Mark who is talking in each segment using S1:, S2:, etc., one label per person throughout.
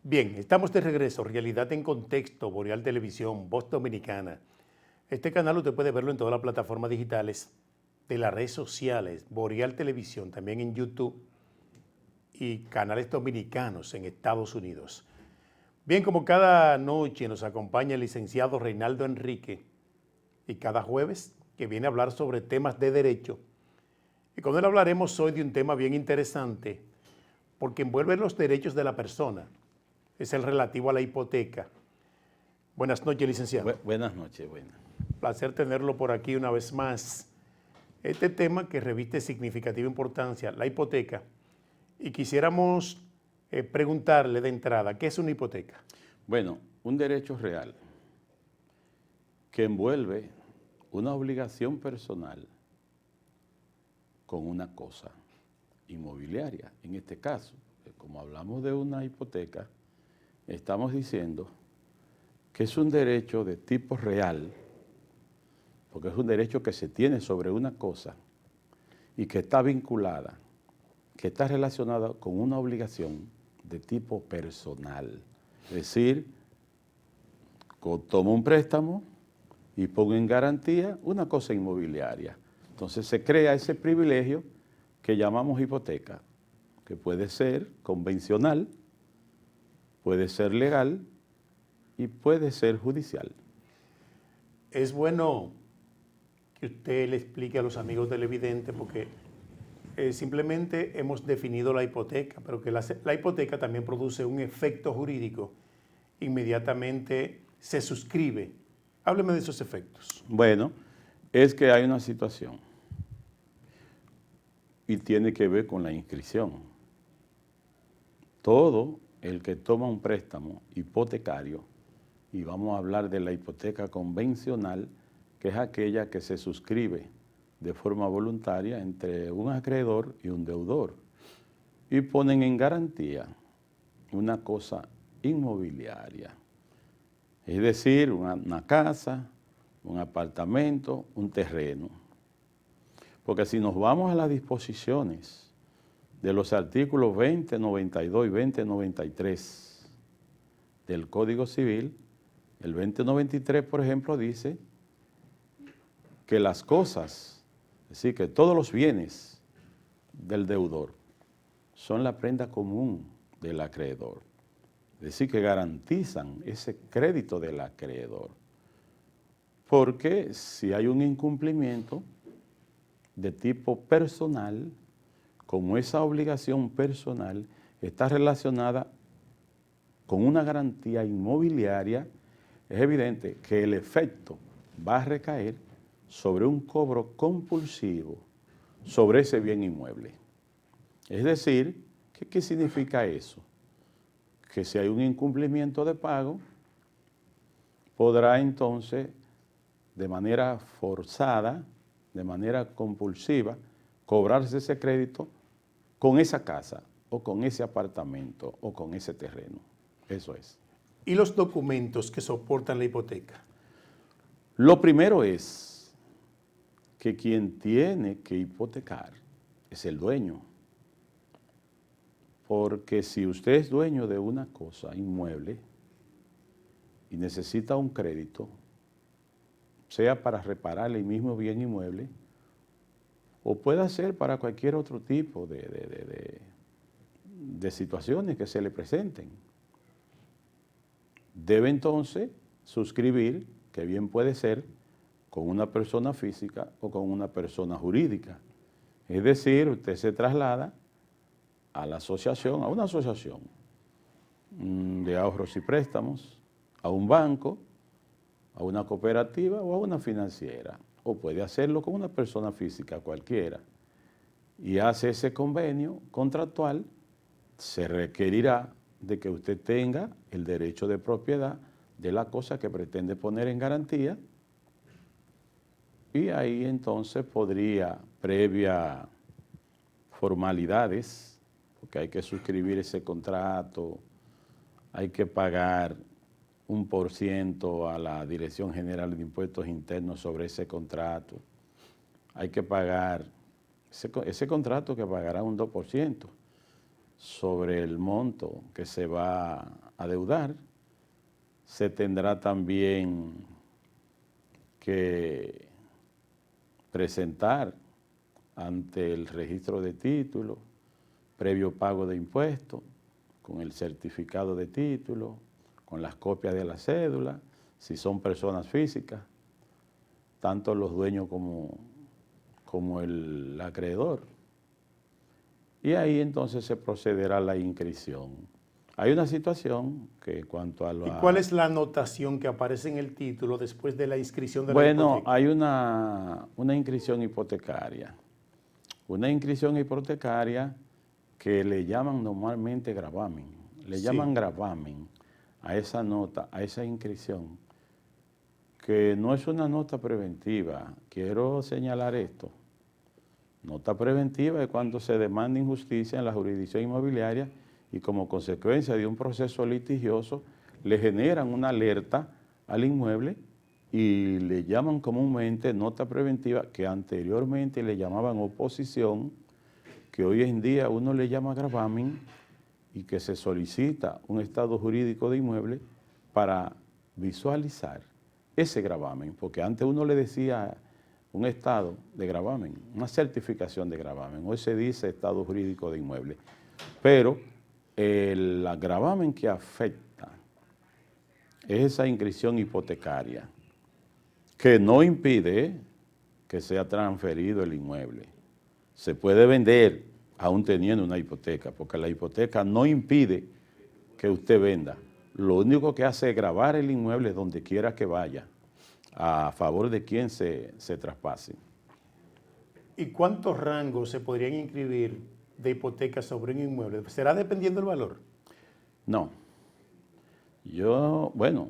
S1: Bien, estamos de regreso. Realidad en Contexto, Boreal Televisión, Voz Dominicana. Este canal usted puede verlo en todas las plataformas digitales de las redes sociales, Boreal Televisión, también en YouTube y canales dominicanos en Estados Unidos. Bien, como cada noche nos acompaña el licenciado Reinaldo Enrique y cada jueves que viene a hablar sobre temas de derecho. Y con él hablaremos hoy de un tema bien interesante porque envuelve los derechos de la persona. Es el relativo a la hipoteca. Buenas noches, licenciado.
S2: Buenas noches, buenas.
S1: Placer tenerlo por aquí una vez más. Este tema que reviste significativa importancia, la hipoteca, y quisiéramos preguntarle de entrada, ¿qué es una hipoteca?
S2: Bueno, un derecho real que envuelve una obligación personal con una cosa inmobiliaria. En este caso, como hablamos de una hipoteca, estamos diciendo que es un derecho de tipo real, porque es un derecho que se tiene sobre una cosa y que está vinculada, que está relacionada con una obligación de tipo personal. Es decir, tomo un préstamo y pongo en garantía una cosa inmobiliaria. Entonces se crea ese privilegio que llamamos hipoteca, que puede ser convencional, puede ser legal y puede ser judicial.
S1: Es bueno que usted le explique a los amigos televidentes porque simplemente hemos definido la hipoteca, pero que la hipoteca también produce un efecto jurídico. Inmediatamente se suscribe. Hábleme de esos efectos.
S2: Bueno, es que hay una situación y tiene que ver con la inscripción. Todo el que toma un préstamo hipotecario, y vamos a hablar de la hipoteca convencional, que es aquella que se suscribe de forma voluntaria entre un acreedor y un deudor, y ponen en garantía una cosa inmobiliaria, es decir, una casa, un apartamento, un terreno. Porque si nos vamos a las disposiciones de los artículos 2092 y 2093 del Código Civil, el 2093, por ejemplo, dice que las cosas, es decir, que todos los bienes del deudor son la prenda común del acreedor. Es decir, que garantizan ese crédito del acreedor. Porque si hay un incumplimiento de tipo personal, como esa obligación personal está relacionada con una garantía inmobiliaria, es evidente que el efecto va a recaer sobre un cobro compulsivo sobre ese bien inmueble. Es decir, ¿qué significa eso? Que si hay un incumplimiento de pago, podrá entonces, de manera forzada, de manera compulsiva, cobrarse ese crédito con esa casa o con ese apartamento o con ese terreno. Eso es.
S1: ¿Y los documentos que soportan la hipoteca?
S2: Lo primero es que quien tiene que hipotecar es el dueño. Porque si usted es dueño de una cosa inmueble y necesita un crédito, sea para reparar el mismo bien inmueble, o puede ser para cualquier otro tipo de situaciones que se le presenten, debe entonces suscribir, que bien puede ser con una persona física o con una persona jurídica. Es decir, usted se traslada a la asociación, a una asociación de ahorros y préstamos, a un banco, a una cooperativa o a una financiera, o puede hacerlo con una persona física cualquiera, y hace ese convenio contractual. Se requerirá de que usted tenga el derecho de propiedad de la cosa que pretende poner en garantía, y ahí entonces podría, previa formalidades, porque hay que suscribir ese contrato, hay que pagar 1% a la Dirección General de Impuestos Internos sobre ese contrato, hay que pagar ese contrato que pagará un 2%, sobre el monto que se va a deudar. Se tendrá también que presentar ante el registro de títulos, previo pago de impuestos, con el certificado de título, con las copias de la cédula, si son personas físicas, tanto los dueños como el acreedor. Y ahí entonces se procederá a la inscripción. Hay una situación que en cuanto a la...
S1: ¿Y cuál es la anotación que aparece en el título después de la inscripción de la
S2: Bueno,
S1: hipoteca?
S2: hay una inscripción hipotecaria. Una inscripción hipotecaria que le llaman normalmente gravamen. Le llaman gravamen a esa nota, a esa inscripción, que no es una nota preventiva. Quiero señalar esto. Nota preventiva es cuando se demanda injusticia en la jurisdicción inmobiliaria y como consecuencia de un proceso litigioso le generan una alerta al inmueble y le llaman comúnmente nota preventiva, que anteriormente le llamaban oposición, que hoy en día uno le llama gravamen, y que se solicita un estado jurídico de inmueble para visualizar ese gravamen, porque antes uno le decía un estado de gravamen, una certificación de gravamen, hoy se dice estado jurídico de inmueble, pero el gravamen que afecta es esa inscripción hipotecaria, que no impide que sea transferido el inmueble. Se puede vender aún teniendo una hipoteca, porque la hipoteca no impide que usted venda. Lo único que hace es gravar el inmueble donde quiera que vaya, a favor de quien se traspase.
S1: ¿Y cuántos rangos se podrían inscribir de hipoteca sobre un inmueble? ¿Será dependiendo del valor?
S2: No. Bueno,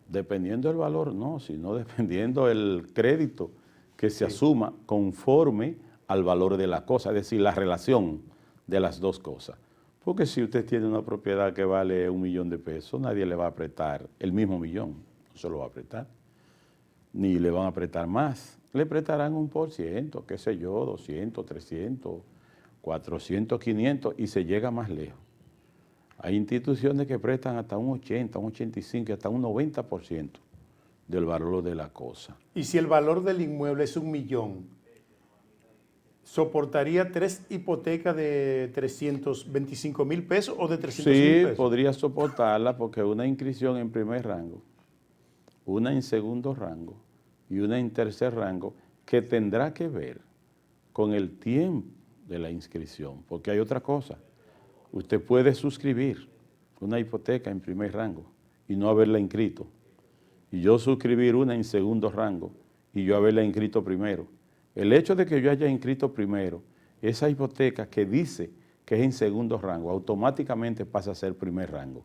S2: dependiendo del valor, no, sino dependiendo del crédito que se asuma conforme al valor de la cosa, es decir, la relación de las dos cosas. Porque si usted tiene una propiedad que vale $1.000.000, nadie le va a apretar el mismo millón, no se lo va a apretar, ni le van a apretar más. Le prestarán 1%, qué sé yo, 200, 300, 400, 500 y se llega más lejos. Hay instituciones que prestan hasta un 80, un 85, hasta un 90% del valor de la cosa.
S1: Y si el valor del inmueble es $1.000.000, ¿soportaría 3 hipotecas de $325.000 o de $300.000?
S2: Sí, podría soportarla porque una inscripción en primer rango, una en segundo rango y una en tercer rango, que tendrá que ver con el tiempo de la inscripción, porque hay otra cosa. Usted puede suscribir una hipoteca en primer rango y no haberla inscrito, y yo suscribir una en segundo rango y yo haberla inscrito primero. El hecho de que yo haya inscrito primero esa hipoteca que dice que es en segundo rango, automáticamente pasa a ser primer rango.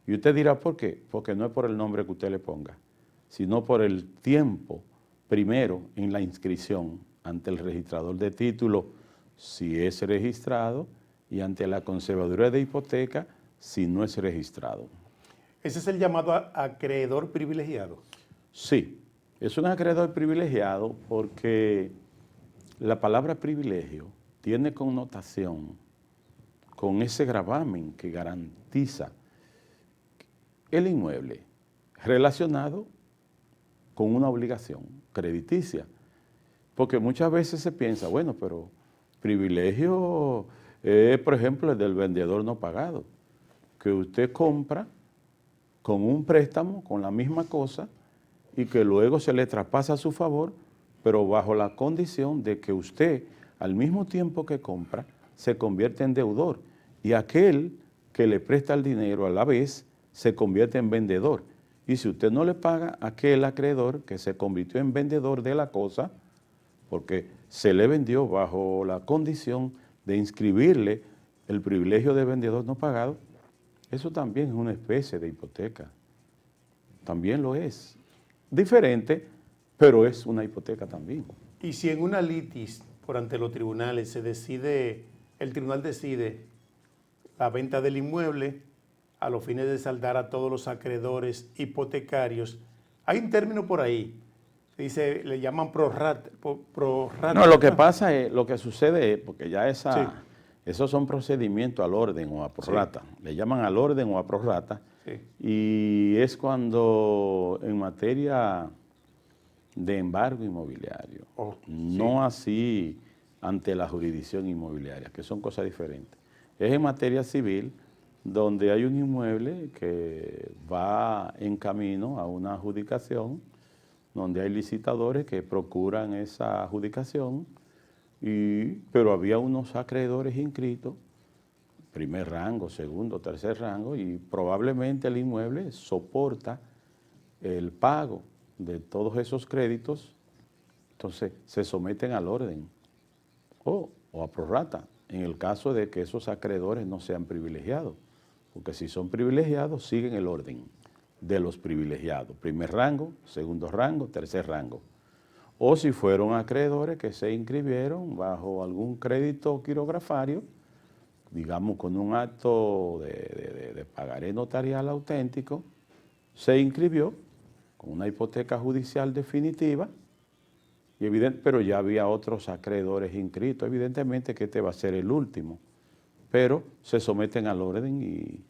S2: Y usted dirá, ¿por qué? Porque no es por el nombre que usted le ponga, sino por el tiempo primero en la inscripción ante el registrador de título, si es registrado, y ante la conservaduría de hipoteca, si no es registrado.
S1: ¿Ese es el llamado acreedor privilegiado?
S2: Sí, es un acreedor privilegiado porque la palabra privilegio tiene connotación con ese gravamen que garantiza el inmueble relacionado con una obligación crediticia. Porque muchas veces se piensa, bueno, pero privilegio es, por ejemplo, el del vendedor no pagado, que usted compra con un préstamo, con la misma cosa, y que luego se le traspasa a su favor, pero bajo la condición de que usted, al mismo tiempo que compra, se convierte en deudor, y aquel que le presta el dinero a la vez se convierte en vendedor. Y si usted no le paga a aquel acreedor que se convirtió en vendedor de la cosa, porque se le vendió bajo la condición de inscribirle el privilegio de vendedor no pagado, eso también es una especie de hipoteca. También lo es. Diferente, pero es una hipoteca también.
S1: Y si en una litis por ante los tribunales el tribunal decide la venta del inmueble a los fines de saldar a todos los acreedores hipotecarios, hay un término por ahí, le llaman prorrata.
S2: No, lo que pasa es, lo que sucede es, porque ya Esos son procedimientos al orden o a prorrata. Sí. Le llaman al orden o a prorrata. Sí. Y es cuando en materia de embargo inmobiliario, no así ante la jurisdicción inmobiliaria, que son cosas diferentes. Es en materia civil donde hay un inmueble que va en camino a una adjudicación, donde hay licitadores que procuran esa adjudicación, pero había unos acreedores inscritos, primer rango, segundo, tercer rango, y probablemente el inmueble soporta el pago de todos esos créditos, entonces se someten al orden o a prorrata, en el caso de que esos acreedores no sean privilegiados, porque si son privilegiados siguen el orden de los privilegiados, primer rango, segundo rango, tercer rango. O si fueron acreedores que se inscribieron bajo algún crédito quirografario, digamos con un acto de pagaré notarial auténtico, se inscribió con una hipoteca judicial definitiva, pero ya había otros acreedores inscritos. Evidentemente que este va a ser el último, pero se someten al orden y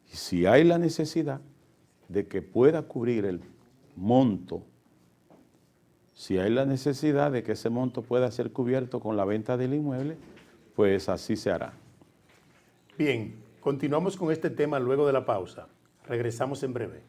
S2: si hay la necesidad de que pueda cubrir el monto, si hay la necesidad de que ese monto pueda ser cubierto con la venta del inmueble, pues así se hará.
S1: Bien, continuamos con este tema luego de la pausa. Regresamos en breve.